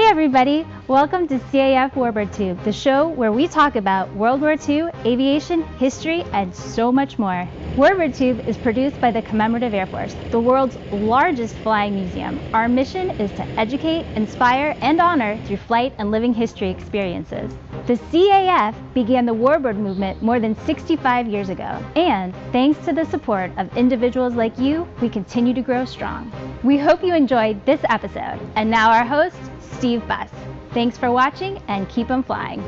everybody, welcome to CAF Warbird Tube, the show where we talk about World War II, aviation, history, and so much more. Warbird Tube is produced by the Commemorative Air Force, the world's largest flying museum. Our mission is to educate, inspire, and honor through flight and living history experiences. The CAF began the Warbird movement more than 65 years ago, and thanks to the support of individuals like you, we continue to grow strong. We hope you enjoyed this episode, and now our host, Steve Buss. Thanks for watching and keep 'em flying.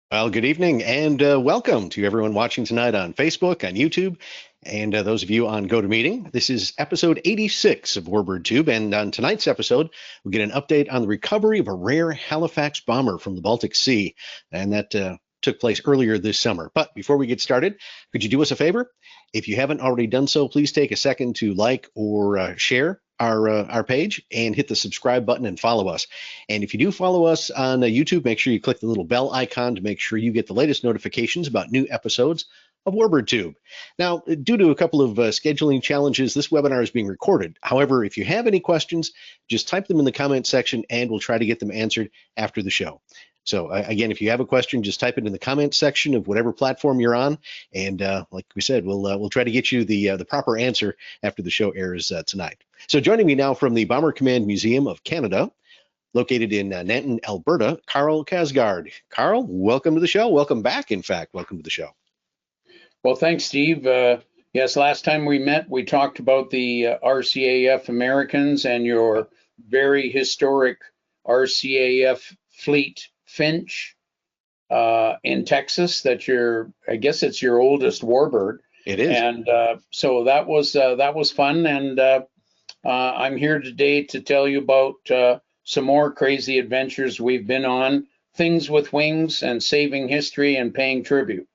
Well, good evening and welcome to everyone watching tonight on Facebook, on YouTube, and those of you on GoToMeeting. This is episode 86 of Warbird Tube, and on tonight's episode, we'll get an update on the recovery of a rare Halifax bomber from the Baltic Sea, and that took place earlier this summer. But before we get started, could you do us a favor? If you haven't already done so, please take a second to like or share our page and hit the subscribe button and follow us. And if you do follow us on YouTube, make sure you click the little bell icon to make sure you get the latest notifications about new episodes of Warbird Tube. Now, due to a couple of scheduling challenges, this webinar is being recorded. However, if you have any questions, just type them in the comment section and we'll try to get them answered after the show. So again, if you have a question, just type it in the comment section of whatever platform you're on, and like we said, we'll try to get you the proper answer after the show airs tonight. So joining me now from the Bomber Command Museum of Canada, located in Nanton, Alberta, Carl Kasgaard. Carl, welcome to the show. Welcome back, in fact. Welcome to the show. Well, thanks, Steve. Yes, last time we met, we talked about the RCAF Americans and your very historic RCAF fleet Finch in Texas. I guess it's your oldest Warbird. It is. And so that was fun. And I'm here today to tell you about some more crazy adventures we've been on, things with wings and saving history and paying tribute.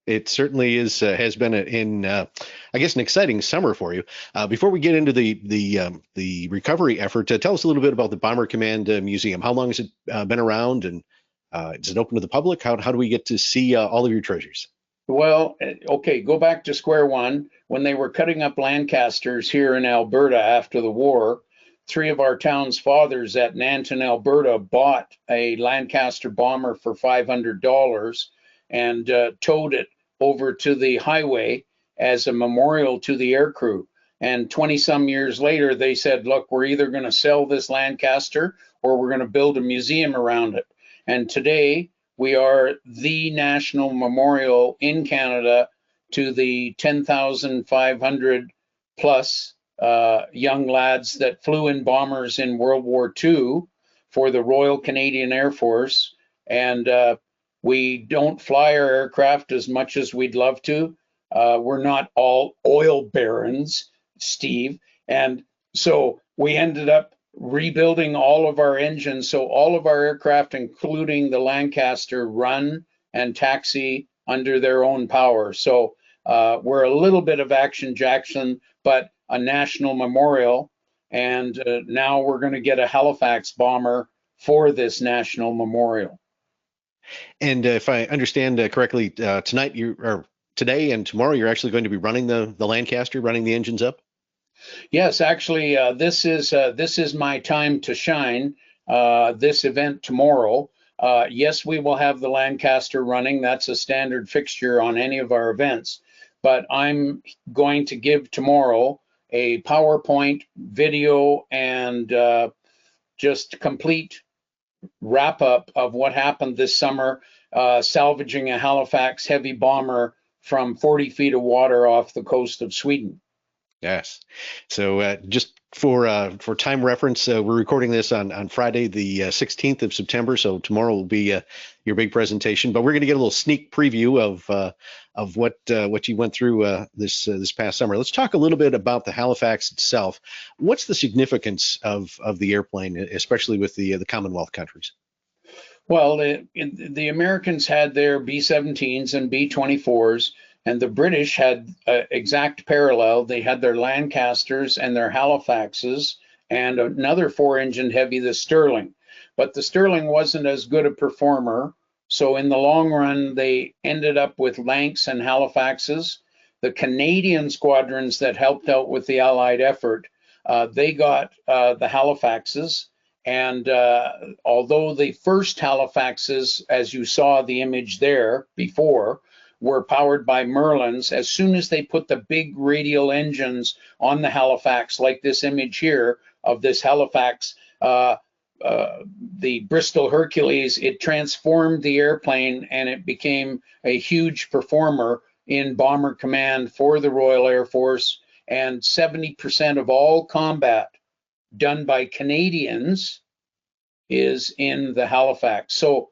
It certainly has been I guess, an exciting summer for you. Before we get into the recovery effort, tell us a little bit about the Bomber Command Museum. How long has it been around, and is it open to the public? How do we get to see all of your treasures? Well, okay, go back to square one. When they were cutting up Lancasters here in Alberta after the war, three of our town's fathers at Nanton, Alberta, bought a Lancaster bomber for $500 and towed it over to the highway as a memorial to the aircrew. And 20-some years later, they said, look, we're either going to sell this Lancaster or we're going to build a museum around it. And today, we are the national memorial in Canada to the 10,500 plus young lads that flew in bombers in World War II for the Royal Canadian Air Force. And we don't fly our aircraft as much as we'd love to. We're not all oil barons, Steve. And so we ended up rebuilding all of our engines. So all of our aircraft, including the Lancaster, run and taxi under their own power. So we're a little bit of Action Jackson, but a national memorial. And now we're going to get a Halifax bomber for this national memorial. And if I understand correctly, today and tomorrow, you're actually going to be running the Lancaster, running the engines up? Yes, actually, this is my time to shine, this event tomorrow. Yes, we will have the Lancaster running. That's a standard fixture on any of our events. But I'm going to give tomorrow a PowerPoint video and just complete wrap up of what happened this summer, salvaging a Halifax heavy bomber from 40 feet of water off the coast of Sweden. Yes. So just for time reference, we're recording this on Friday, the 16th of September. So tomorrow will be your big presentation. But we're going to get a little sneak preview of what you went through this past summer. Let's talk a little bit about the Halifax itself. What's the significance of the airplane, especially with the Commonwealth countries? Well, the Americans had their B-17s and B-24s. And the British had exact parallel. They had their Lancasters and their Halifaxes and another 4-engine heavy, the Sterling. But the Sterling wasn't as good a performer. So in the long run, they ended up with Lancs and Halifaxes. The Canadian squadrons that helped out with the Allied effort, they got the Halifaxes. And although the first Halifaxes, as you saw the image there before, were powered by Merlins, as soon as they put the big radial engines on the Halifax, like this image here of this Halifax, the Bristol Hercules, it transformed the airplane and it became a huge performer in bomber command for the Royal Air Force. And 70% of all combat done by Canadians is in the Halifax. So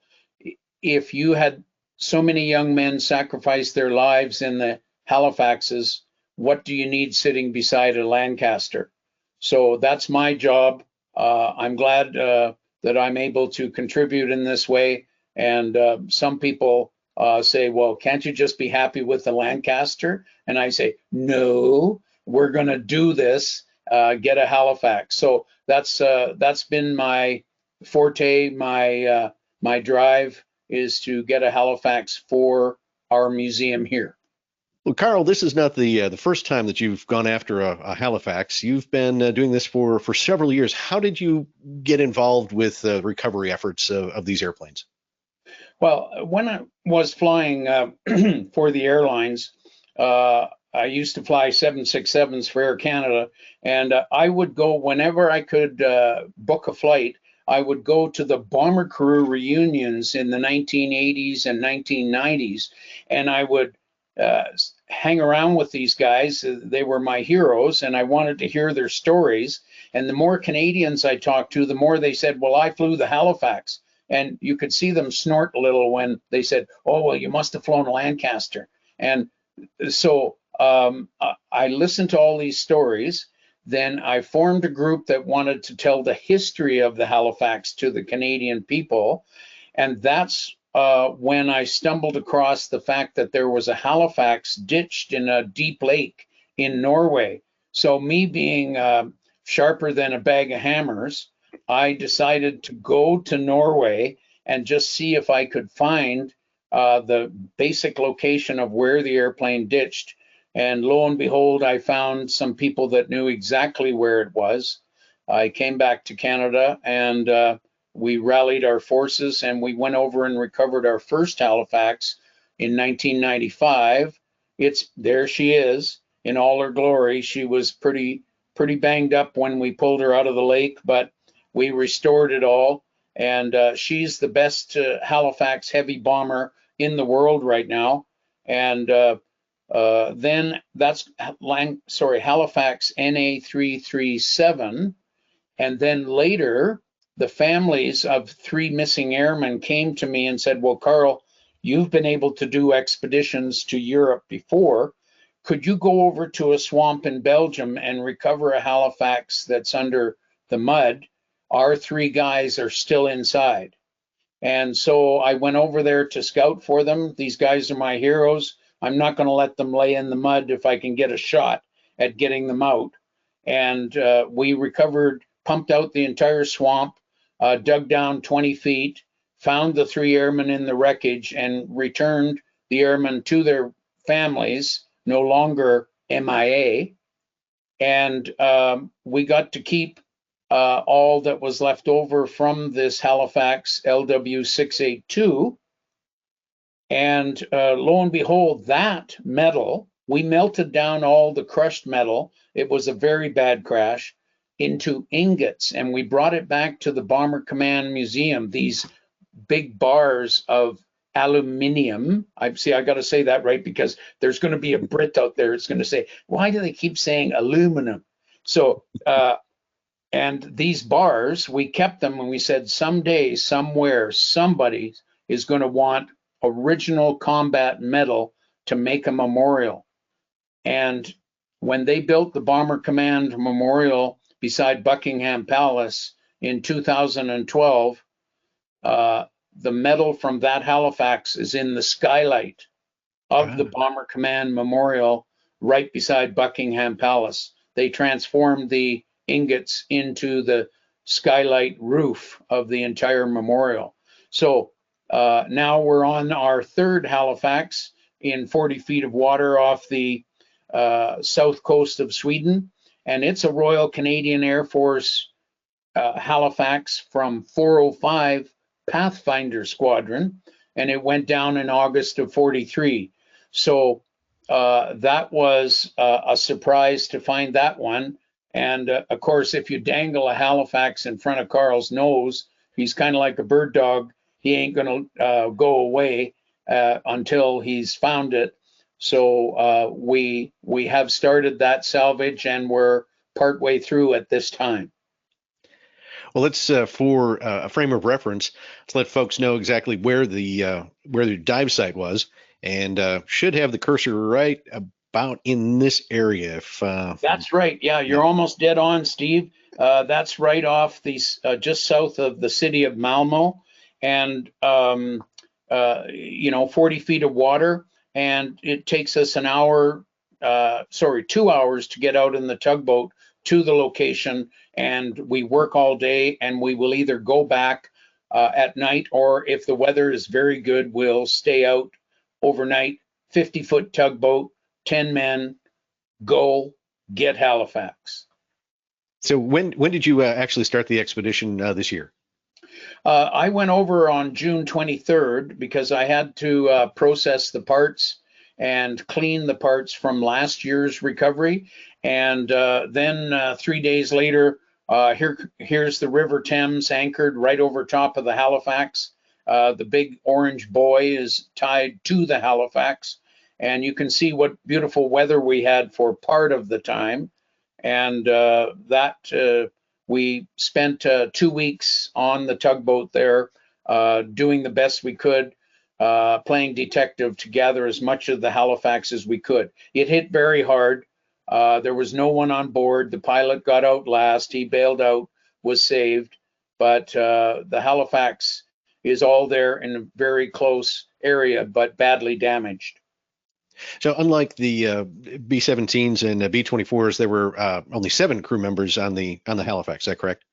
if you had so many young men sacrifice their lives in the Halifaxes, what do you need sitting beside a Lancaster? So that's my job. I'm glad that I'm able to contribute in this way. And some people say, well, can't you just be happy with the Lancaster? And I say, no, we're going to do this, get a Halifax. So that's been my forte, my drive is to get a Halifax for our museum here. Well, Carl, this is not the first time that you've gone after a Halifax. You've been doing this for several years. How did you get involved with the recovery efforts of these airplanes? Well, when I was flying for the airlines, I used to fly 767s for Air Canada, and I would go whenever I could book a flight. I would go to the bomber crew reunions in the 1980s and 1990s, and I would hang around with these guys. They were my heroes, and I wanted to hear their stories. And the more Canadians I talked to, the more they said, well, I flew the Halifax. And you could see them snort a little when they said, oh, well, you must have flown a Lancaster. And so I listened to all these stories. Then I formed a group that wanted to tell the history of the Halifax to the Canadian people. And that's when I stumbled across the fact that there was a Halifax ditched in a deep lake in Norway. So me being sharper than a bag of hammers, I decided to go to Norway and just see if I could find the basic location of where the airplane ditched. And lo and behold, I found some people that knew exactly where it was. I came back to Canada and we rallied our forces and we went over and recovered our first Halifax in 1995. There she is in all her glory. She was pretty banged up when we pulled her out of the lake, but we restored it all. And she's the best Halifax heavy bomber in the world right now. And then that's Halifax NA337. And then later, the families of 3 missing airmen came to me and said, well, Carl, you've been able to do expeditions to Europe before. Could you go over to a swamp in Belgium and recover a Halifax that's under the mud? Our 3 guys are still inside. And so I went over there to scout for them. These guys are my heroes. I'm not going to let them lay in the mud if I can get a shot at getting them out. And we recovered, pumped out the entire swamp, dug down 20 feet, found the 3 airmen in the wreckage, and returned the airmen to their families, no longer MIA. And we got to keep all that was left over from this Halifax LW682. And lo and behold, that metal, we melted down all the crushed metal. It was a very bad crash, into ingots, and we brought it back to the Bomber Command Museum, these big bars of aluminium. I got to say that right, because there's going to be a Brit out there. It's going to say, why do they keep saying aluminum? So, and these bars, we kept them and we said, someday, somewhere, somebody is going to want original combat metal to make a memorial. And when they built the Bomber Command Memorial beside Buckingham Palace in 2012, the metal from that Halifax is in the skylight of the Bomber Command Memorial right beside Buckingham Palace. They transformed the ingots into the skylight roof of the entire memorial. So now we're on our 3rd Halifax in 40 feet of water off the south coast of Sweden. And it's a Royal Canadian Air Force Halifax from 405 Pathfinder Squadron, and it went down in August of 43. So that was a surprise to find that one. And of course, if you dangle a Halifax in front of Carl's nose, he's kind of like a bird dog. He ain't going to go away until he's found it. So we have started that salvage, and we're partway through at this time. Well, let's for a frame of reference, let's let folks know exactly where the dive site was, and should have the cursor right about in this area. If that's right, yeah, you're almost dead on, Steve. That's right off the just south of the city of Malmo, and 40 feet of water, and it takes us 2 hours to get out in the tugboat to the location, and we work all day, and we will either go back at night, or if the weather is very good, we'll stay out overnight. 50-foot tugboat, 10 men, go get Halifax. So when did you actually start the expedition this year? I went over on June 23rd because I had to process the parts and clean the parts from last year's recovery. And then 3 days later, here's the River Thames anchored right over top of the Halifax. The big orange buoy is tied to the Halifax, and you can see what beautiful weather we had for part of the time. And we spent 2 weeks on the tugboat there, doing the best we could, playing detective to gather as much of the Halifax as we could. It hit very hard. There was no one on board. The pilot got out last. He bailed out, was saved. But the Halifax is all there in a very close area, but badly damaged. So unlike the B-17s and B-24s, there were only 7 crew members on the Halifax. Is that correct?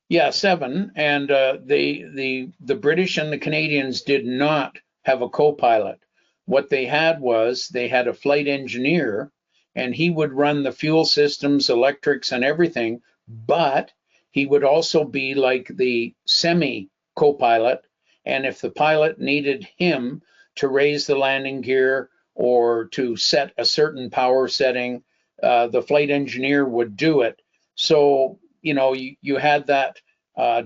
Yeah, 7. And the British and the Canadians did not have a co-pilot. What they had was they had a flight engineer, and he would run the fuel systems, electrics, and everything. But he would also be like the semi-co-pilot. And if the pilot needed him to raise the landing gear or to set a certain power setting, the flight engineer would do it. So, you had that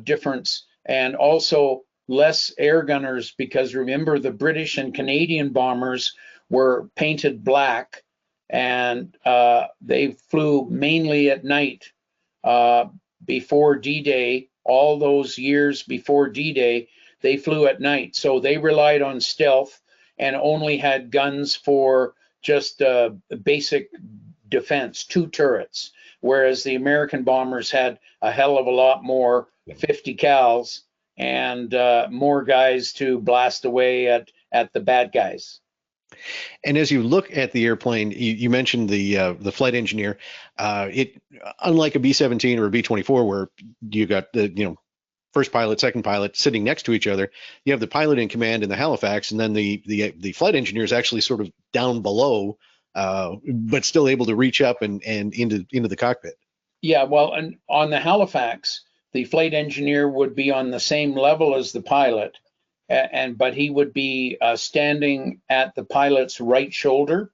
difference, and also less air gunners, because remember, the British and Canadian bombers were painted black, and they flew mainly at night before D-Day. All those years before D-Day, they flew at night. So they relied on stealth and only had guns for just basic defense, 2 turrets, whereas the American bombers had a hell of a lot more 50 cals and more guys to blast away at the bad guys. And as you look at the airplane, you mentioned the flight engineer. Unlike a B-17 or a B-24, where you got the first pilot, second pilot sitting next to each other, you have the pilot in command in the Halifax, and then the flight engineer is actually sort of down below, but still able to reach up and into the cockpit. Yeah, well, and on the Halifax, the flight engineer would be on the same level as the pilot, but he would be standing at the pilot's right shoulder,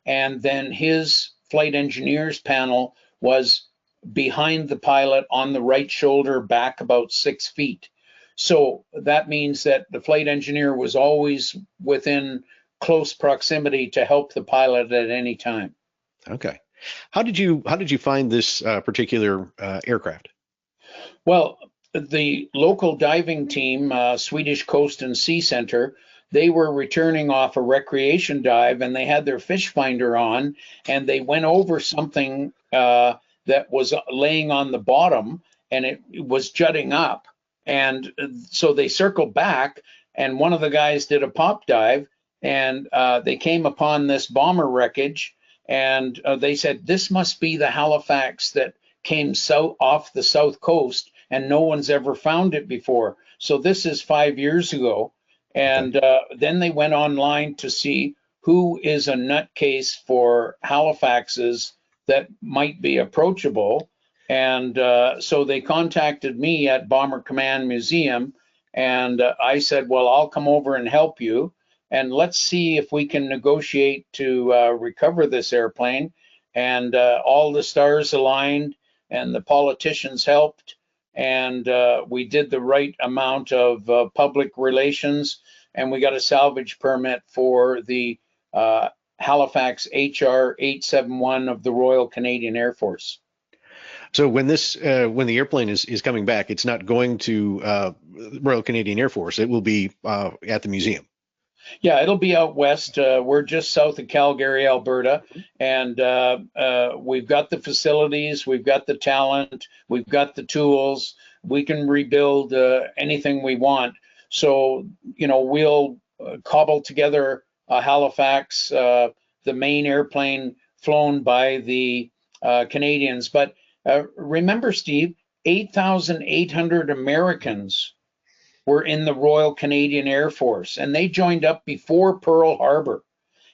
and then his flight engineer's panel was behind the pilot on the right shoulder, back about 6 feet. So that means that the flight engineer was always within close proximity to help the pilot at any time. Okay. How did you find this particular aircraft? Well, the local diving team, Swedish Coast and Sea Center, they were returning off a recreation dive, and they had their fish finder on, and they went over something that was laying on the bottom, and it was jutting up. And so they circled back, and one of the guys did a pop dive, and they came upon this bomber wreckage, and they said, this must be the Halifax that came off the south coast, and no one's ever found it before. So this is 5 years ago. And then they went online to see who is a nutcase for Halifaxes that might be approachable. And so they contacted me at Bomber Command Museum, and I said, well, I'll come over and help you, and let's see if we can negotiate to recover this airplane. And all the stars aligned, and the politicians helped, and we did the right amount of public relations, and we got a salvage permit for the Halifax HR 871 of the Royal Canadian Air Force. So when the airplane is coming back, it's not going to Royal Canadian Air Force. It will be at the museum. Yeah, it'll be out west. We're just south of Calgary, Alberta, and we've got the facilities, we've got the talent, we've got the tools. We can rebuild anything we want. So, we'll cobble together a Halifax, the main airplane flown by the Canadians. But remember, Steve, 8,800 Americans were in the Royal Canadian Air Force, and they joined up before Pearl Harbor.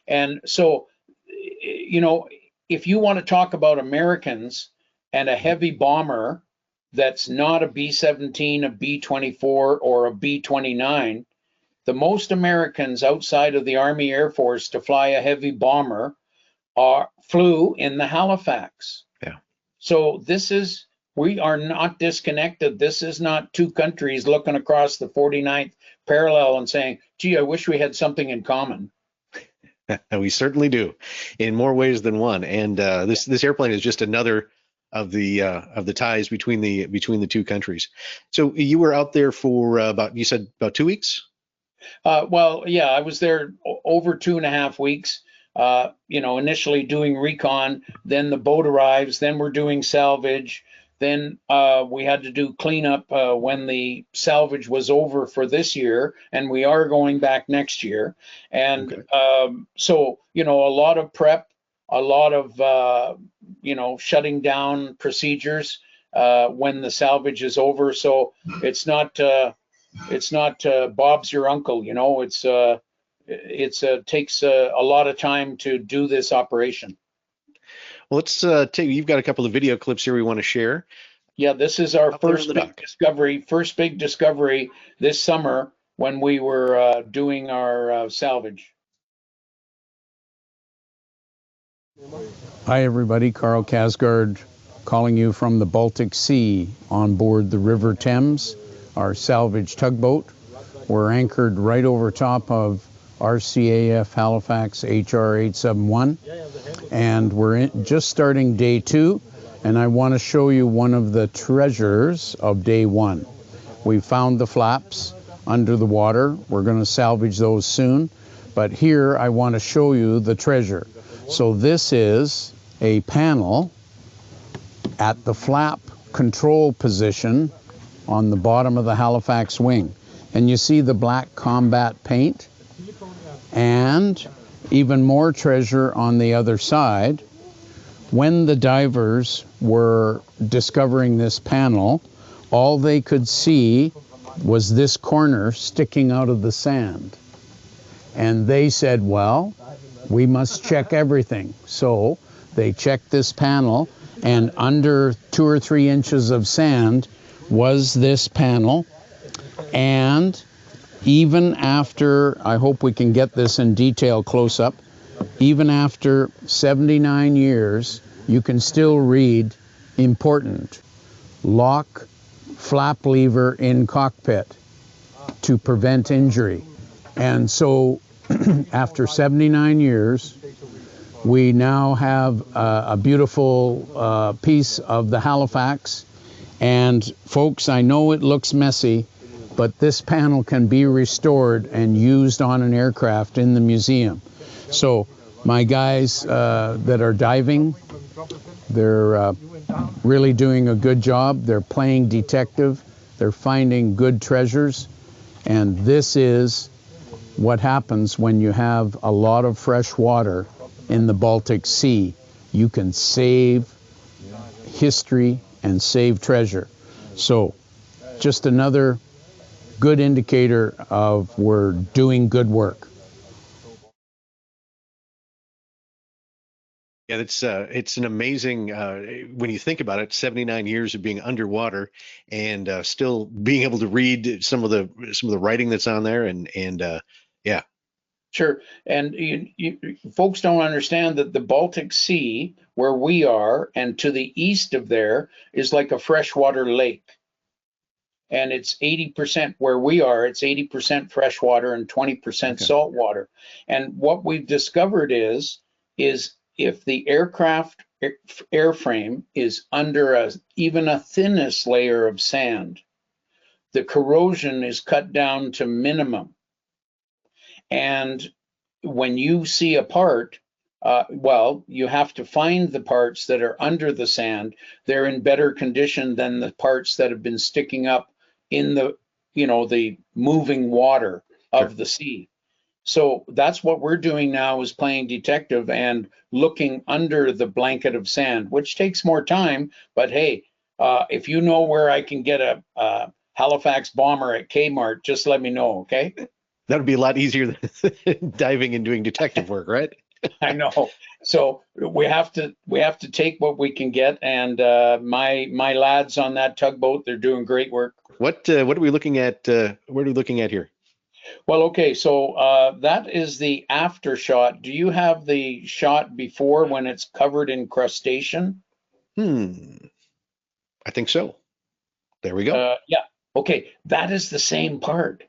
And so, if you want to talk about Americans and a heavy bomber that's not a B-17, a B-24, or a B-29, the most Americans outside of the Army Air Force to fly a heavy bomber flew in the Halifax. Yeah. So we are not disconnected. This is not two countries looking across the 49th parallel and saying, gee, I wish we had something in common. We certainly do, in more ways than one. And this airplane is just another of the ties between the two countries. So you were out there for about 2 weeks? Well, yeah, I was there over 2.5 weeks. Initially doing recon, then the boat arrives, then we're doing salvage. Then we had to do cleanup when the salvage was over for this year, and we are going back next year. And okay. So, a lot of prep, a lot of, shutting down procedures when the salvage is over. So it's not Bob's your uncle, it takes a lot of time to do this operation. Well, let's you've got a couple of video clips here we want to share. Yeah, this is our first big discovery this summer when we were doing our salvage. Hi, everybody. Carl Kasgaard calling you from the Baltic Sea on board the River Thames, our salvage tugboat. We're anchored right over top of RCAF Halifax HR 871, and we're just starting day 2, and I want to show you one of the treasures of day 1. We found the flaps under the water. We're going to salvage those soon, but here I want to show you the treasure. So this is a panel at the flap control position on the bottom of the Halifax wing, and you see the black combat paint. And even more treasure on the other side. When the divers were discovering this panel, all they could see was this corner sticking out of the sand. And they said, well, we must check everything. So they checked this panel, and under 2 or 3 inches of sand was this panel. And even after, I hope we can get this in detail close up, even after 79 years, you can still read important: lock flap lever in cockpit to prevent injury. And so after 79 years, we now have a beautiful piece of the Halifax. And folks, I know it looks messy, but this panel can be restored and used on an aircraft in the museum. So my guys that are diving, they're really doing a good job. They're playing detective. They're finding good treasures. And this is what happens when you have a lot of fresh water in the Baltic Sea. You can save history and save treasure. So just another good indicator of we're doing good work. Yeah, it's an amazing when you think about it, 79 years of being underwater and still being able to read some of the writing that's on there and yeah. Sure. And folks don't understand that the Baltic Sea, where we are, and to the east of there is like a freshwater lake. And it's 80% where we are, it's 80% freshwater and 20% salt water. And what we've discovered is if the aircraft airframe is under even a thinnest layer of sand, the corrosion is cut down to minimum. And when you see a part, well, you have to find the parts that are under the sand. They're in better condition than the parts that have been sticking up in the, the moving water of the sea. So that's what we're doing now, is playing detective and looking under the blanket of sand, which takes more time. But hey, if you know where I can get a Halifax bomber at Kmart, just let me know, okay? That would be a lot easier than diving and doing detective work, right? I know. So we have to take what we can get, and my lads on that tugboat, they're doing great work. What are we looking at? What are we looking at here? Well, okay, so that is the after shot. Do you have the shot before when it's covered in crustacean? I think so. There we go. Yeah. Okay, that is the same part.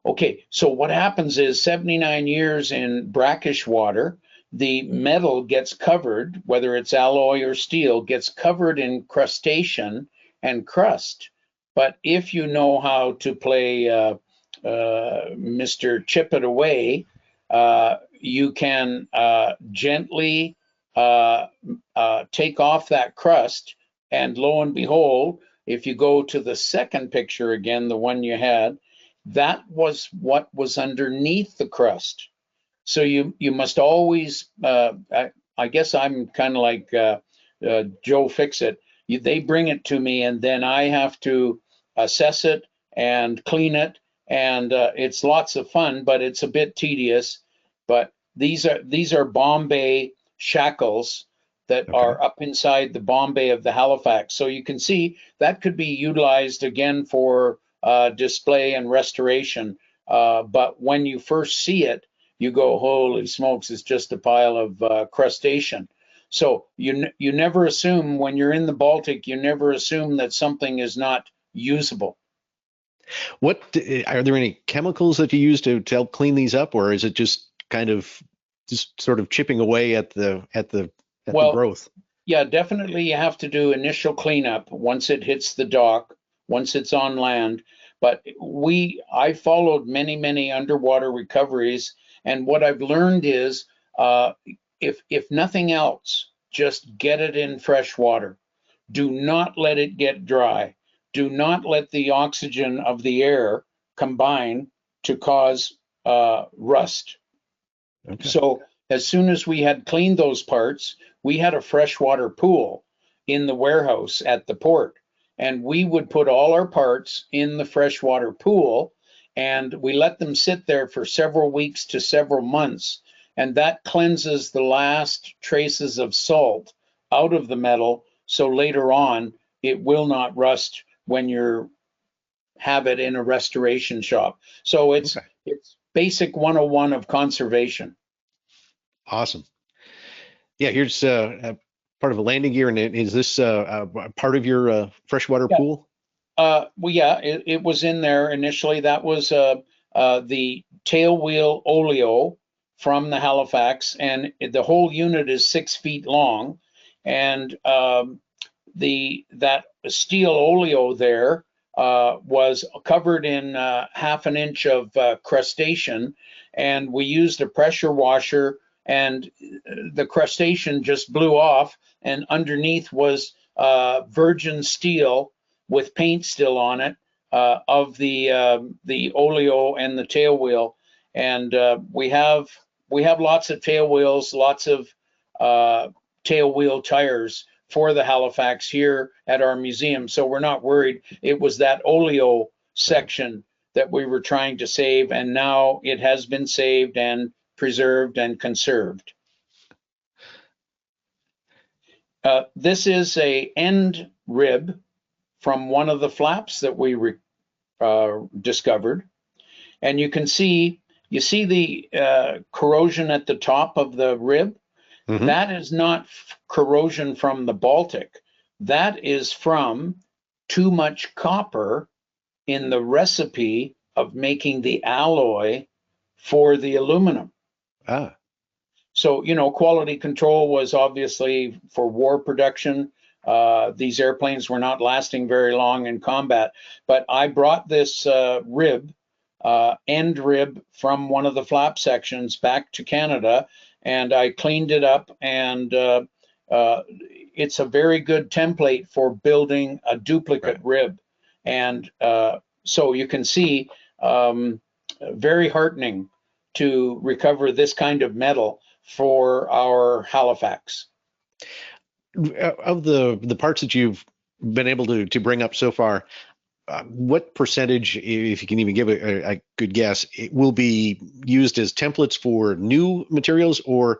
Okay, so what happens is 79 years in brackish water, the metal gets covered, whether it's alloy or steel, gets covered in crustacean and crust. But if you know how to play Mr. Chip It Away, you can gently take off that crust, and lo and behold, if you go to the second picture again, the one you had, that was what was underneath the crust. So you must always, I guess I'm kind of like Joe Fix-It. They bring it to me, and then I have to assess it and clean it. And it's lots of fun, but it's a bit tedious. But these are Bombay shackles that are up inside the Bombay of the Halifax. So you can see that could be utilized again for display and restoration. But when you first see it, you go, holy smokes, it's just a pile of crustacean. So you never assume, when you're in the Baltic, you never assume that something is not usable. What are there any chemicals that you use to help clean these up, or is it just kind of just sort of chipping away at the growth? Yeah, definitely you have to do initial cleanup once it hits the dock, once it's on land. But I followed many underwater recoveries, and what I've learned is if nothing else, just get it in fresh water. Do not let it get dry. Do not let the oxygen of the air combine to cause rust. So as soon as we had cleaned those parts, we had a freshwater pool in the warehouse at the port, and we would put all our parts in the freshwater pool, and we let them sit there for several weeks to several months, and that cleanses the last traces of salt out of the metal, so later on it will not rust when you have it in a restoration shop. So it's basic 101 of conservation. Awesome. Yeah, here's part of a landing gear, and is this part of your freshwater pool? Well, yeah, it was in there initially. That was the tail wheel oleo from the Halifax, and the whole unit is 6 feet long, and that steel oleo there was covered in half an inch of crustacean, and we used a pressure washer, and the crustacean just blew off, and underneath was virgin steel with paint still on it of the oleo and the tail wheel. And we have lots of tail wheels, lots of tail wheel tires for the Halifax here at our museum, so we're not worried. It was that oleo section that we were trying to save, and now it has been saved and preserved and conserved. This is a end rib from one of the flaps that we discovered. And you see the corrosion at the top of the rib. Mm-hmm. That is not corrosion from the Baltic. That is from too much copper in the recipe of making the alloy for the aluminum. Ah. So, quality control was obviously for war production. These airplanes were not lasting very long in combat. But I brought this end rib from one of the flap sections back to Canada, and I cleaned it up, and it's a very good template for building a duplicate rib. And so you can see, very heartening to recover this kind of metal for our Halifax. Of the parts that you've been able to bring up so far, what percentage, if you can even give a good guess, it will be used as templates for new materials, or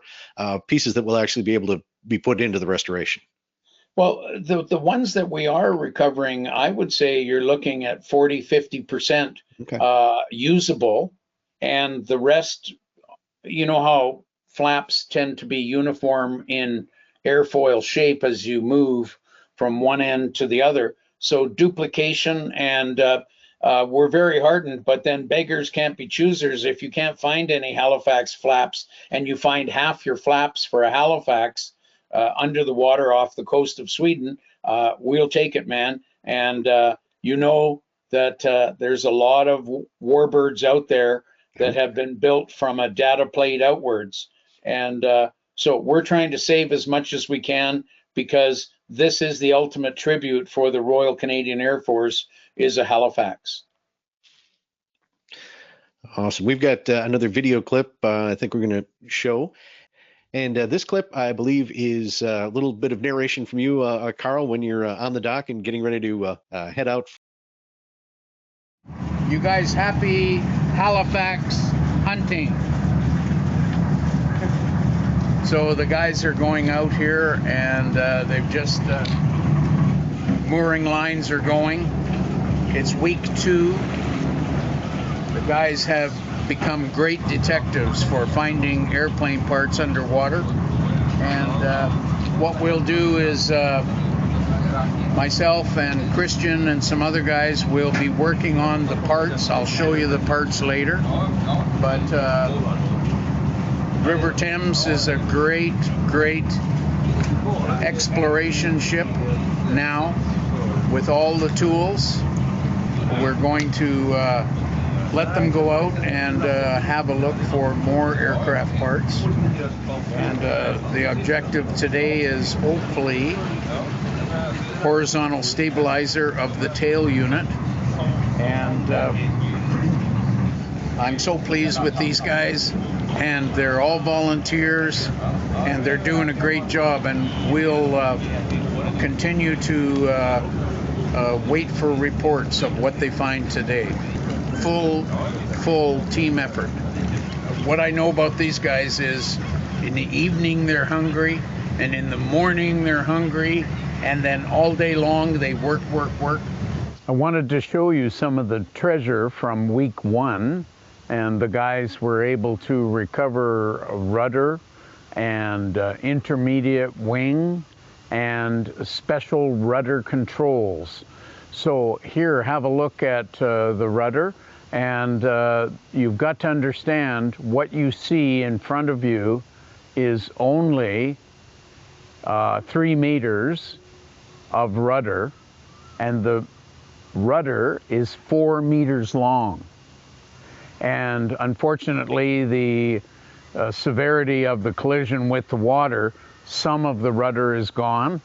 pieces that will actually be able to be put into the restoration? Well, the ones that we are recovering, I would say you're looking at 40-50% usable, and the rest, how flaps tend to be uniform in airfoil shape as you move from one end to the other. So duplication, and we're very hardened, but then beggars can't be choosers. If you can't find any Halifax flaps and you find half your flaps for a Halifax under the water off the coast of Sweden, we'll take it, man. And that there's a lot of Warbirds out there that have been built from a data plate outwards. And so we're trying to save as much as we can, because this is the ultimate tribute for the Royal Canadian Air Force, is a Halifax. Awesome. We've got another video clip I think we're going to show. And this clip, I believe, is a little bit of narration from you, Carl, when you're on the dock and getting ready to head out. You guys happy Halifax hunting? So the guys are going out here, and they've just, mooring lines are going. It's week 2. The guys have become great detectives for finding airplane parts underwater. And what we'll do is myself and Christian and some other guys will be working on the parts. I'll show you the parts later. But River Thames is a great exploration ship now with all the tools. We're going to let them go out and have a look for more aircraft parts. And the objective today is hopefully horizontal stabilizer of the tail unit. And I'm so pleased with these guys, and they're all volunteers, and they're doing a great job, and we'll continue to wait for reports of what they find today. Full team effort. What I know about these guys is in the evening they're hungry, and in the morning they're hungry, and then all day long they work. I wanted to show you some of the treasure from week 1, and the guys were able to recover a rudder and intermediate wing and special rudder controls. So here, have a look at the rudder, and you've got to understand what you see in front of you is only 3 meters of rudder, and the rudder is 4 meters long. And unfortunately, the severity of the collision with the water, some of the rudder is gone.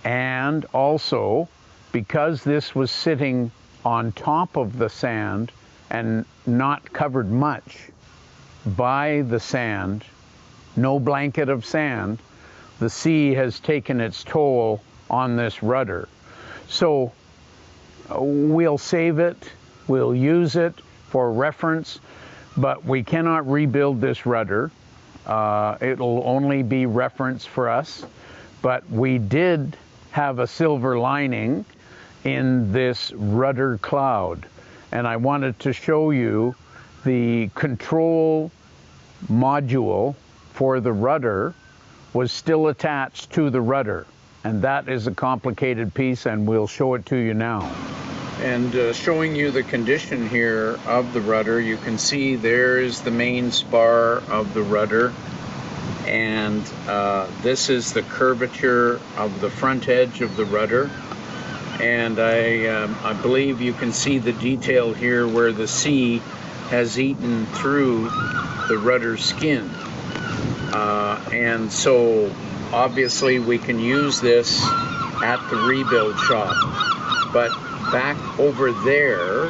And also, because this was sitting on top of the sand and not covered much by the sand, no blanket of sand, the sea has taken its toll on this rudder. So we'll save it, we'll use it for reference, but we cannot rebuild this rudder. It'll only be reference for us. but we did have a silver lining in this rudder cloud. And I wanted to show you the control module for the rudder was still attached to the rudder. And that is a complicated piece, and we'll show it to you now. And showing you the condition here of the rudder, you can see there's the main spar of the rudder. And this is the curvature of the front edge of the rudder. And I believe you can see the detail here where the sea has eaten through the rudder skin. And so obviously we can use this at the rebuild shop. But back over there,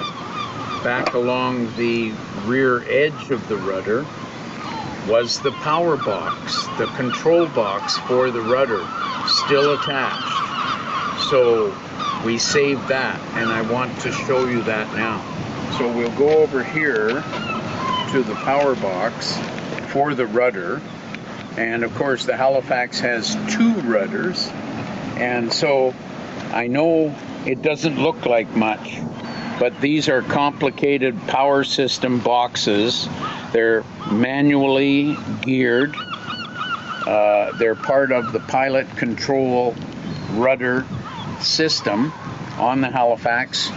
back along the rear edge of the rudder, was the power box, the control box for the rudder, still attached. So we saved that, and I want to show you that now. So we'll go over here to the power box for the rudder. And of course the Halifax has 2 rudders, and so I know it doesn't look like much, but these are complicated power system boxes. They're manually geared. They're part of the pilot control rudder system on the Halifax.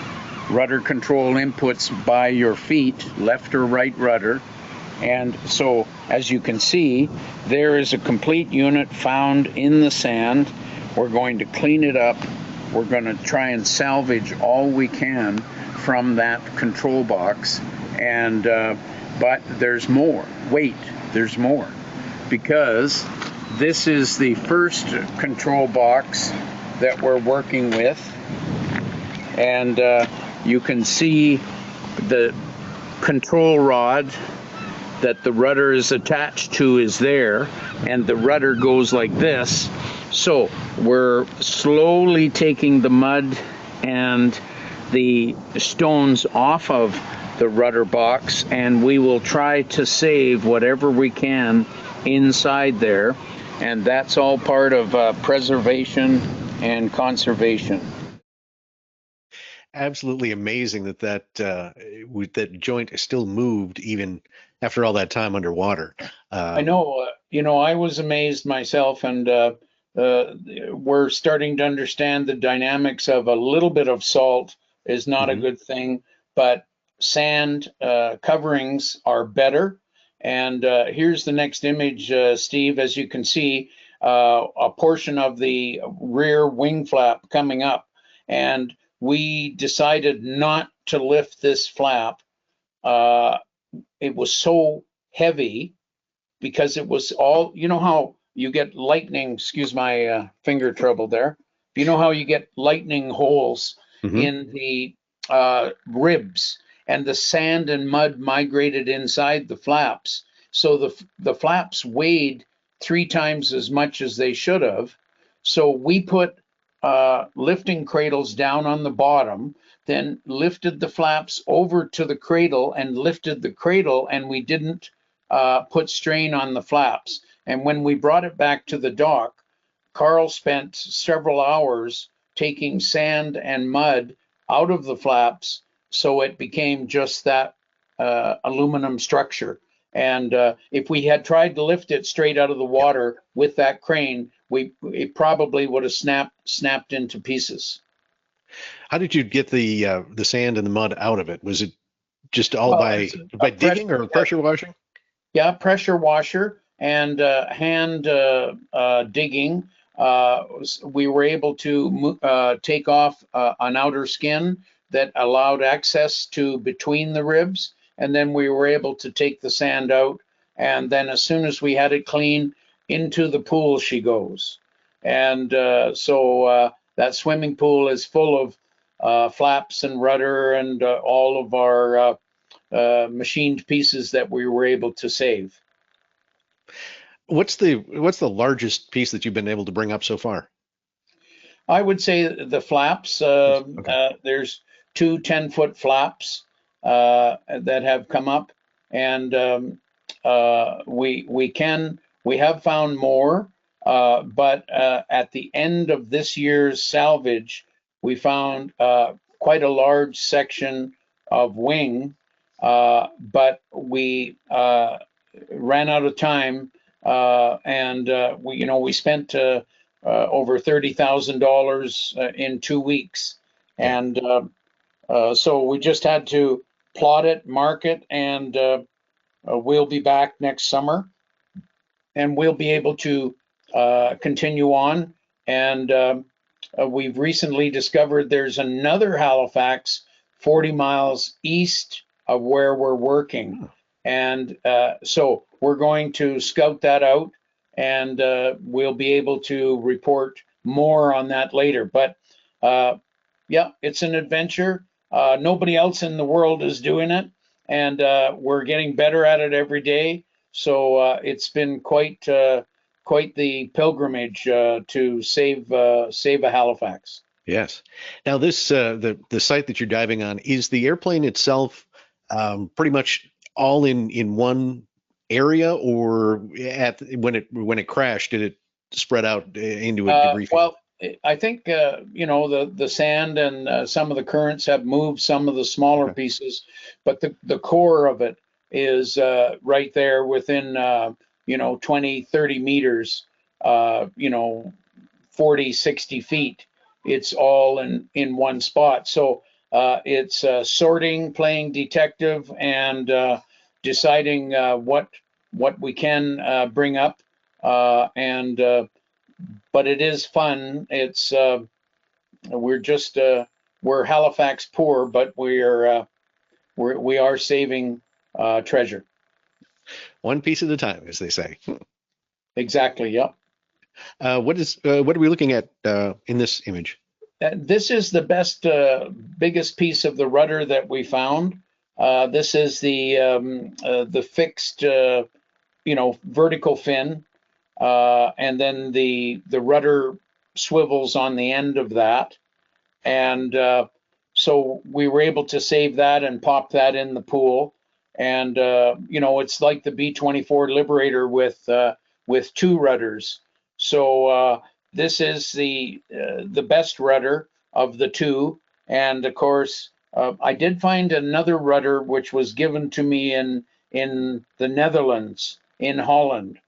Rudder control inputs by your feet, left or right rudder. And so, as you can see, there is a complete unit found in the sand. We're going to clean it up. We're going to try and salvage all we can from that control box. And but there's more. Wait, there's more. Because this is the first control box that we're working with. And you can see the control rod that the rudder is attached to is there, and the rudder goes like this. So we're slowly taking the mud and the stones off of the rudder box, and we will try to save whatever we can inside there, and that's all part of preservation and conservation. Absolutely amazing that joint is still moved even after all that time underwater. I know, I was amazed myself, and we're starting to understand the dynamics of a little bit of salt is not a good thing, but sand coverings are better. And here's the next image, Steve. As you can see, a portion of the rear wing flap coming up, and we decided not to lift this flap. It was so heavy because it was all, you know how you get lightning, excuse my finger trouble there. You know how you get lightning holes in the ribs, and the sand and mud migrated inside the flaps. So the flaps weighed 3 times as much as they should have. So we put lifting cradles down on the bottom, then lifted the flaps over to the cradle and lifted the cradle, and we didn't put strain on the flaps. And when we brought it back to the dock, Carl spent several hours taking sand and mud out of the flaps, so it became just that aluminum structure. And if we had tried to lift it straight out of the water with that crane, it probably would have snapped into pieces. How did you get the sand and the mud out of it? Was it just all by digging or pressure washing? Yeah, pressure washer and hand digging. We were able to take off an outer skin that allowed access to between the ribs, and then we were able to take the sand out. And then as soon as we had it clean, into the pool she goes. And so that swimming pool is full of flaps and rudder and all of our machined pieces that we were able to save. What's the largest piece that you've been able to bring up so far? I would say the flaps. There's 2 10-foot flaps that have come up, and we have found more. but at the end of this year's salvage, we found quite a large section of wing, but we ran out of time, and we spent over $30,000 in 2 weeks, and so we just had to plot it, mark it, and we'll be back next summer, and we'll be able to continue on. And we've recently discovered there's another Halifax 40 miles east of where we're working. And so we're going to scout that out, and we'll be able to report more on that later. But yeah, it's an adventure. Nobody else in the world is doing it, and we're getting better at it every day. So it's been quite the pilgrimage to save a Halifax. Yes. Now this the site that you're diving on, is the airplane itself pretty much all in one area, or when it crashed, did it spread out into a debris field? Well, I think the sand and some of the currents have moved some of the smaller pieces, but the core of it is right there within 20, 30 meters, 40, 60 feet. It's all in one spot. So it's sorting, playing detective, and deciding what we can bring up, but it is fun. It's we're Halifax poor, but we are saving treasure. One piece at a time, as they say. Exactly. Yep. What are we looking at in this image? This is the biggest piece of the rudder that we found. This is the fixed, vertical fin, and then the rudder swivels on the end of that, and so we were able to save that and pop that in the pool. And it's like the B-24 Liberator with two rudders. So this is the best rudder of the two. And of course, I did find another rudder which was given to me in the Netherlands, in Holland.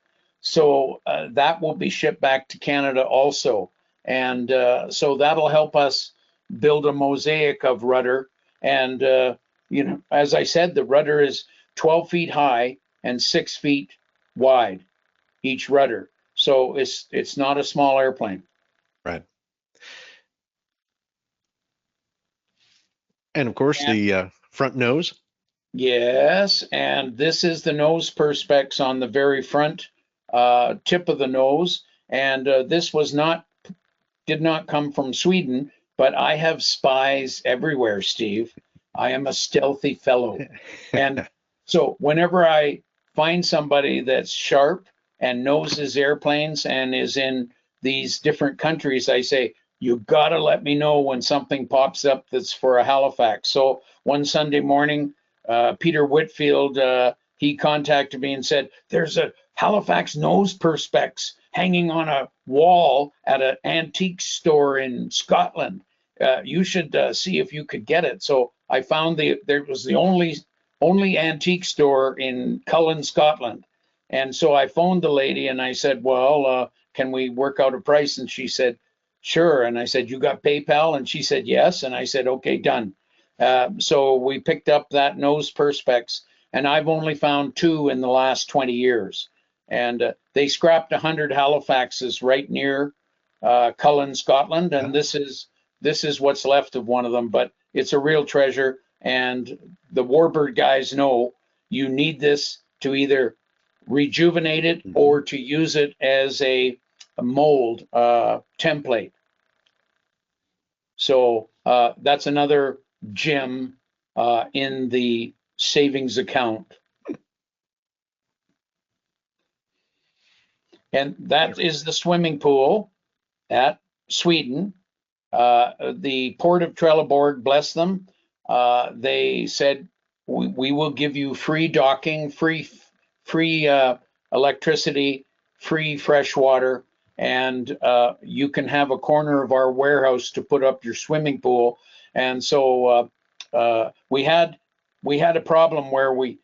So that will be shipped back to Canada also. And so that'll help us build a mosaic of rudder. And as I said, the rudder is 12 feet high and 6 feet wide, each rudder. So it's not a small airplane. Right. And of course, the front nose. Yes, and this is the nose perspex on the very front tip of the nose. And this did not come from Sweden, but I have spies everywhere, Steve. I am a stealthy fellow. And so whenever I find somebody that's sharp and knows his airplanes and is in these different countries, I say, you gotta let me know when something pops up that's for a Halifax. So one Sunday morning, Peter Whitfield, he contacted me and said, there's a Halifax nose perspex hanging on a wall at an antique store in Scotland. You should see if you could get it. So I found there was the only antique store in Cullen, Scotland. And so I phoned the lady and I said, well, can we work out a price? And she said, sure. And I said, you got PayPal? And she said, yes. And I said, okay, done. So we picked up that nose perspex, and I've only found 2 in the last 20 years. And they scrapped 100 Halifaxes right near Cullen, Scotland. And this is what's left of one of them, but it's a real treasure. And the Warbird guys know you need this to either rejuvenate it or to use it as a mold template. So that's another gem in the savings account. And that is the swimming pool at Sweden. The Port of Trelleborg, bless them, they said, we will give you free docking, free electricity, free fresh water, and you can have a corner of our warehouse to put up your swimming pool. And so we had a problem where we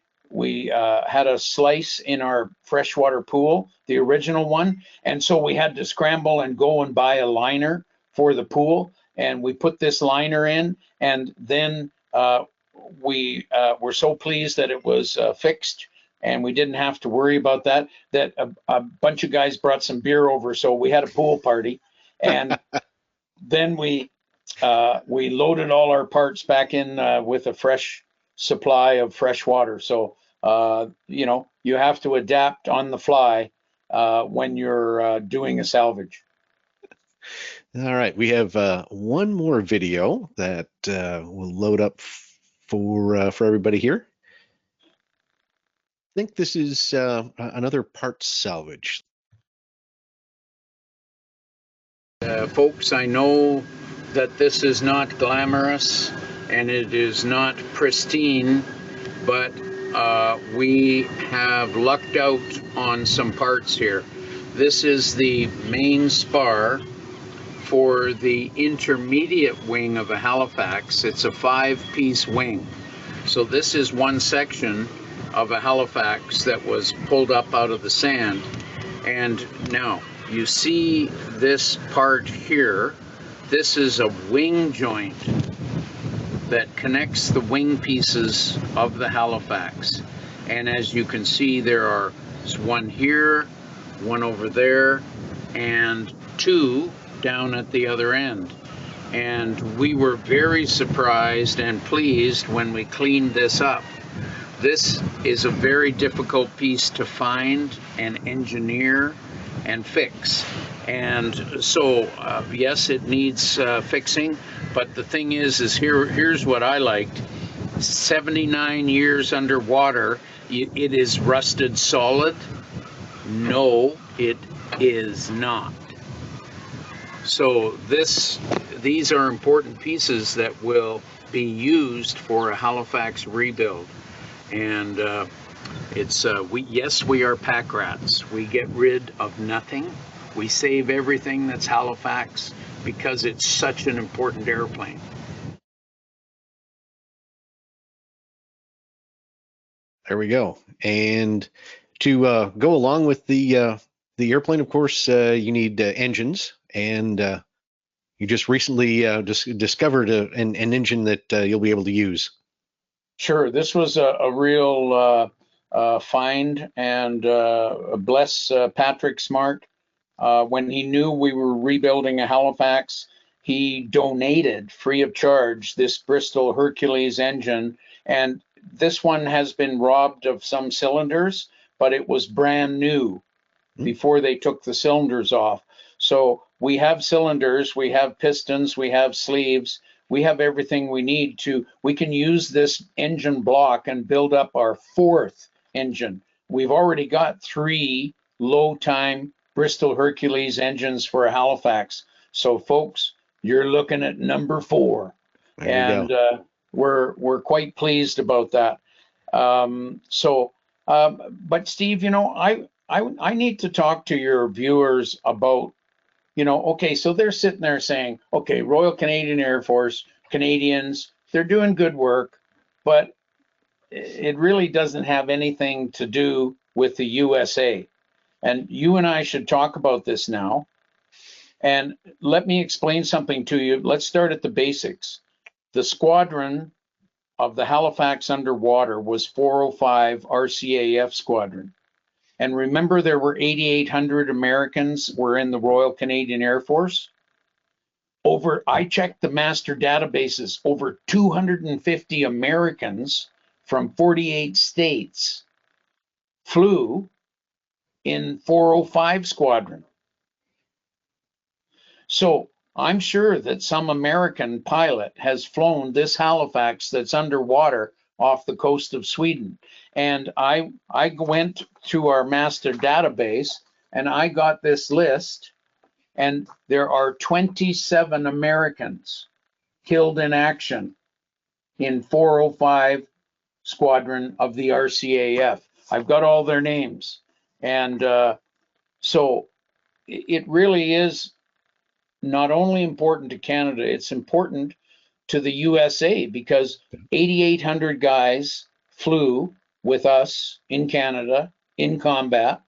had a slice in our freshwater pool, the original one, and so we had to scramble and go and buy a liner for the pool, and we put this liner in, and then we were so pleased that it was fixed, and we didn't have to worry about that. That a bunch of guys brought some beer over, so we had a pool party, and then we loaded all our parts back in with a fresh supply of fresh water. So you know, you have to adapt on the fly when you're doing a salvage. All right, we have one more video that will load up for everybody here. I think this is another parts salvage. Folks, I know that this is not glamorous and it is not pristine, but we have lucked out on some parts here. This is the main spar for the intermediate wing of a Halifax. It's a 5-piece wing. So this is one section of a Halifax that was pulled up out of the sand. And now you see this part here. This is a wing joint that connects the wing pieces of the Halifax. And as you can see, there are one here, one over there, and two down at the other end. And we were very surprised and pleased when we cleaned this up. This is a very difficult piece to find and engineer and fix. And so, yes, it needs fixing, but the thing is here's what I liked. 79 years underwater, it is rusted solid? No, it is not. So these are important pieces that will be used for a Halifax rebuild. And yes, we are pack rats. We get rid of nothing. We save everything that's Halifax because it's such an important airplane. There we go. And to go along with the airplane, of course, you need engines, and you just recently discovered an engine that you'll be able to use. Sure, this was a real find, and bless Patrick Smart. When he knew we were rebuilding a Halifax, he donated free of charge this Bristol Hercules engine, and this one has been robbed of some cylinders, but it was brand new before they took the cylinders off. So we have cylinders, we have pistons, we have sleeves, we have everything we need we can use this engine block and build up our 4th engine. We've already got 3 low-time Bristol Hercules engines for a Halifax. So folks, you're looking at number 4. And we're quite pleased about that. But Steve, you know, I need to talk to your viewers about, you know, okay, so they're sitting there saying, okay, Royal Canadian Air Force, Canadians, they're doing good work, but it really doesn't have anything to do with the USA. And you and I should talk about this now. And let me explain something to you. Let's start at the basics. The squadron of the Halifax underwater was 405 RCAF squadron. And remember, there were 8,800 Americans were in the Royal Canadian Air Force. I checked the master databases, over 250 Americans from 48 states flew in 405 squadron. So I'm sure that some American pilot has flown this Halifax that's underwater off the coast of Sweden. And I went to our master database and I got this list, and there are 27 Americans killed in action in 405 squadron of the RCAF. I've got all their names. And so it really is not only important to Canada, it's important to the USA, because 8,800 guys flew with us in Canada in combat.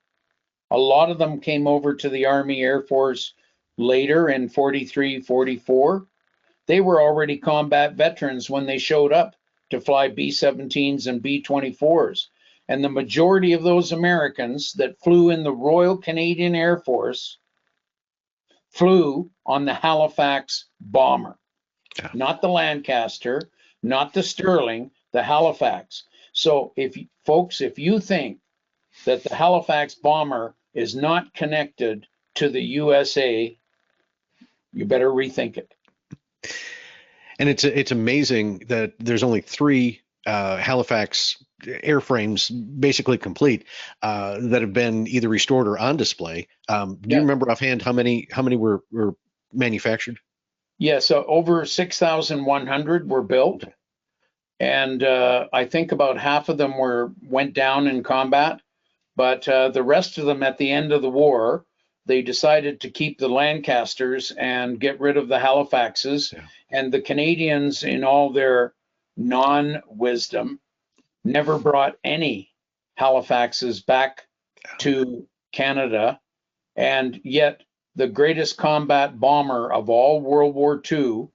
A lot of them came over to the Army Air Force later in 43, 44. They were already combat veterans when they showed up to fly B-17s and B-24s. And the majority of those Americans that flew in the Royal Canadian Air Force flew on the Halifax bomber, not the Lancaster, not the Sterling, the Halifax. So if you think that the Halifax bomber is not connected to the USA, you better rethink it. And it's amazing that there's only 3 Halifax airframes basically complete that have been either restored or on display. Do you remember offhand how many were manufactured? Yeah, so over 6,100 were built, and I think about half of them went down in combat, but the rest of them at the end of the war, they decided to keep the Lancasters and get rid of the Halifaxes. And the Canadians, in all their non-wisdom, never brought any Halifaxes back to Canada. And yet the greatest combat bomber of all World War II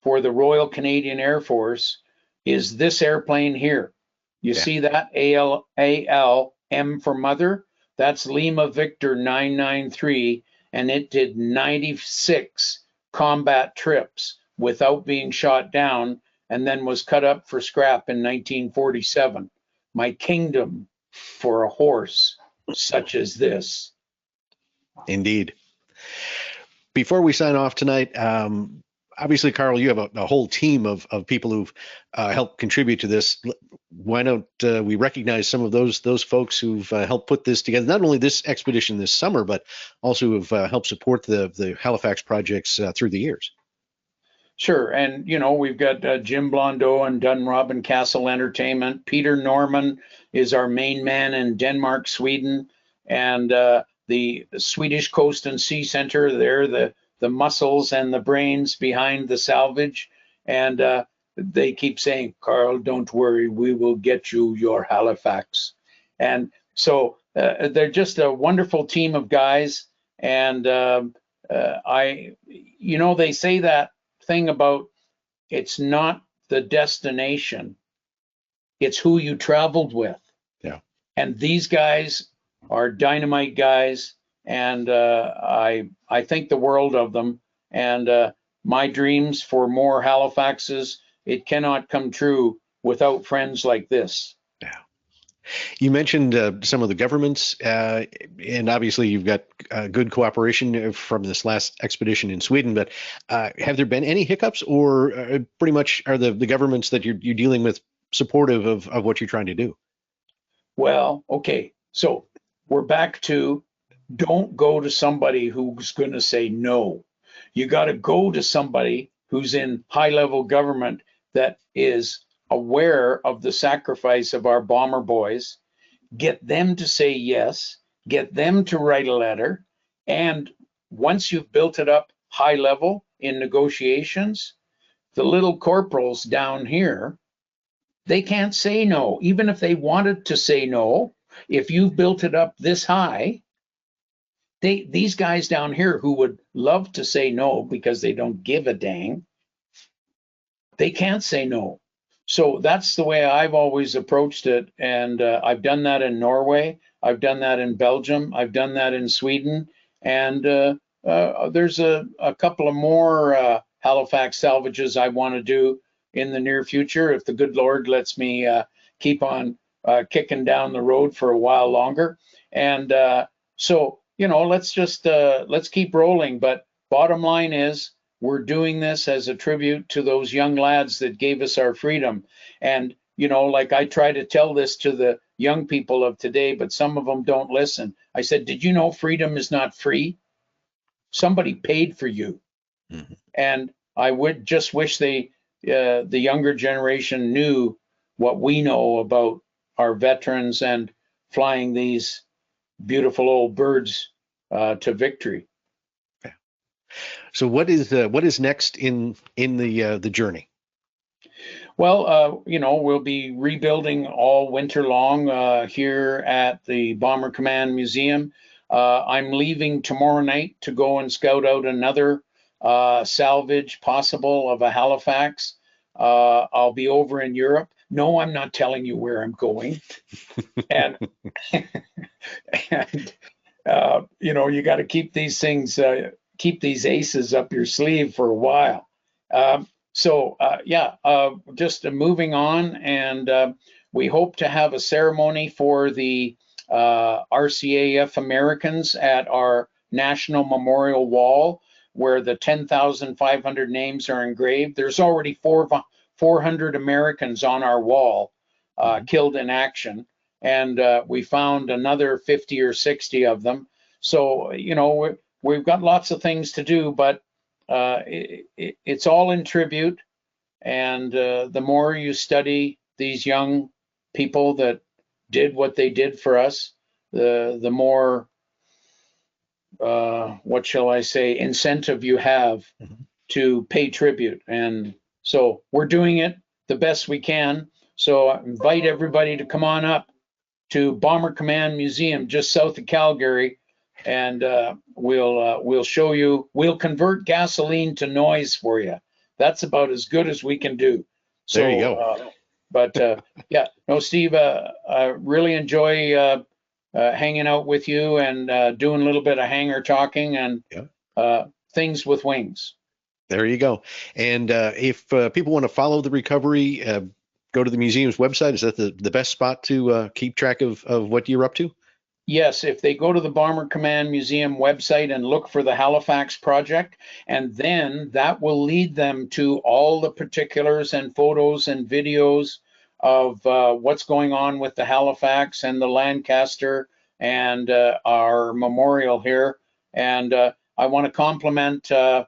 for the Royal Canadian Air Force is this airplane here. You see that? ALM for mother? That's Lima Victor 993, and it did 96 combat trips without being shot down, and then was cut up for scrap in 1947. My kingdom for a horse such as this. Indeed. Before we sign off tonight, obviously, Carl, you have a whole team of people who've helped contribute to this. Why don't we recognize some of those folks who've helped put this together, not only this expedition this summer, but also have helped support the Halifax projects through the years? Sure. And, we've got Jim Blondeau and Dunrobin Castle Entertainment. Peter Norman is our main man in Denmark, Sweden, and the Swedish Coast and Sea Center. They're the muscles and the brains behind the salvage. And they keep saying, Carl, don't worry, we will get you your Halifax. And so they're just a wonderful team of guys. And they say that thing about it's not the destination, it's who you traveled with. Yeah. And these guys are dynamite guys, and I think the world of them. And my dreams for more Halifaxes, it cannot come true without friends like this. Yeah. You mentioned some of the governments, and obviously you've got good cooperation from this last expedition in Sweden, but have there been any hiccups, or pretty much are the governments that you're dealing with supportive of what you're trying to do? Well, okay, so we're back to don't go to somebody who's going to say no. You got to go to somebody who's in high-level government that is aware of the sacrifice of our bomber boys, get them to say yes, get them to write a letter, and once you've built it up high level in negotiations, the little corporals down here, they can't say no. Even if they wanted to say no, if you've built it up this high, these guys down here who would love to say no because they don't give a dang, they can't say no. So that's the way I've always approached it. And I've done that in Norway. I've done that in Belgium. I've done that in Sweden. And there's a couple of more Halifax salvages I want to do in the near future, if the good Lord lets me keep on kicking down the road for a while longer. And so, let's keep rolling. But bottom line is, we're doing this as a tribute to those young lads that gave us our freedom. And, like I try to tell this to the young people of today, but some of them don't listen. I said, did you know freedom is not free? Somebody paid for you. Mm-hmm. And I would just wish the younger generation knew what we know about our veterans and flying these beautiful old birds to victory. So what is next in the journey? Well, we'll be rebuilding all winter long here at the Bomber Command Museum. I'm leaving tomorrow night to go and scout out another salvage possible of a Halifax. I'll be over in Europe. No, I'm not telling you where I'm going. And, and you got to keep these things, keep these aces up your sleeve for a while. Just moving on, and we hope to have a ceremony for the RCAF Americans at our National Memorial Wall, where the 10,500 names are engraved. There's already 400 Americans on our wall killed in action, and we found another 50 or 60 of them. So, we've got lots of things to do, but it's all in tribute. And the more you study these young people that did what they did for us, the more, what shall I say, incentive you have to pay tribute. And so we're doing it the best we can. So I invite everybody to come on up to Bomber Command Museum just south of Calgary, and we'll show you. We'll convert gasoline to noise for you. That's about as good as we can do. So, there you go. Steve, I really enjoy hanging out with you and doing a little bit of hangar talking and things with wings. There you go. And if people want to follow the recovery, go to the museum's website. Is that the best spot to keep track of what you're up to? Yes, if they go to the Bomber Command Museum website and look for the Halifax project, and then that will lead them to all the particulars and photos and videos of what's going on with the Halifax and the Lancaster and our memorial here. And I want to compliment the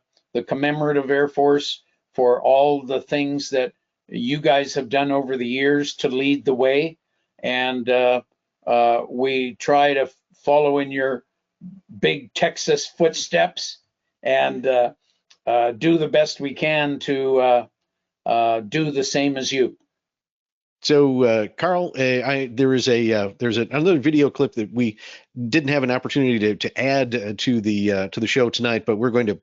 Commemorative Air Force for all the things that you guys have done over the years to lead the way. And we try to follow in your big Texas footsteps and do the best we can to do the same as you. So, Carl, there's another video clip that we didn't have an opportunity to add to the show tonight, but we're going to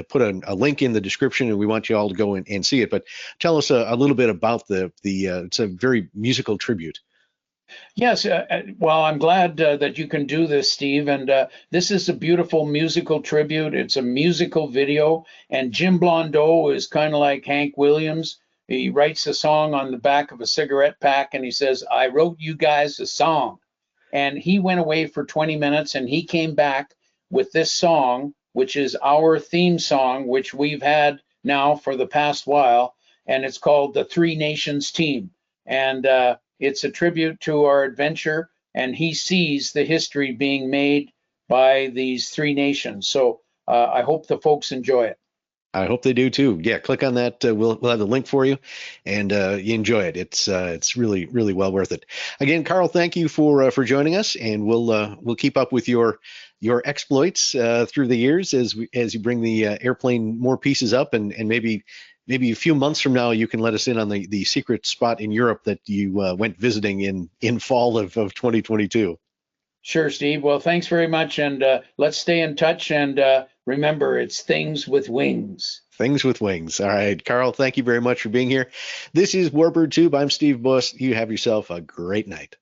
put a link in the description, and we want you all to go and see it. But tell us a little bit about it's a very musical tribute. Yes, well, I'm glad that you can do this, Steve. And this is a beautiful musical tribute. It's a musical video, and Jim Blondeau is kind of like Hank Williams. He writes a song on the back of a cigarette pack, and he says, "I wrote you guys a song." And he went away for 20 minutes, and he came back with this song, which is our theme song, which we've had now for the past while, and it's called The Three Nations Team. And it's a tribute to our adventure, and he sees the history being made by these three nations. So I hope the folks enjoy it. I hope they do too. Yeah, click on that. We'll have the link for you, and you enjoy it. It's really, really well worth it. Again, Carl, thank you for joining us, and we'll keep up with your exploits through the years as you bring the airplane more pieces up, and maybe a few months from now you can let us in on the secret spot in Europe that you went visiting in fall of 2022. Sure, Steve. Well, thanks very much, and let's stay in touch. And remember, it's things with wings. Things with wings. All right, Carl, thank you very much for being here. This is Warbird Tube. I'm Steve Buss. You have yourself a great night.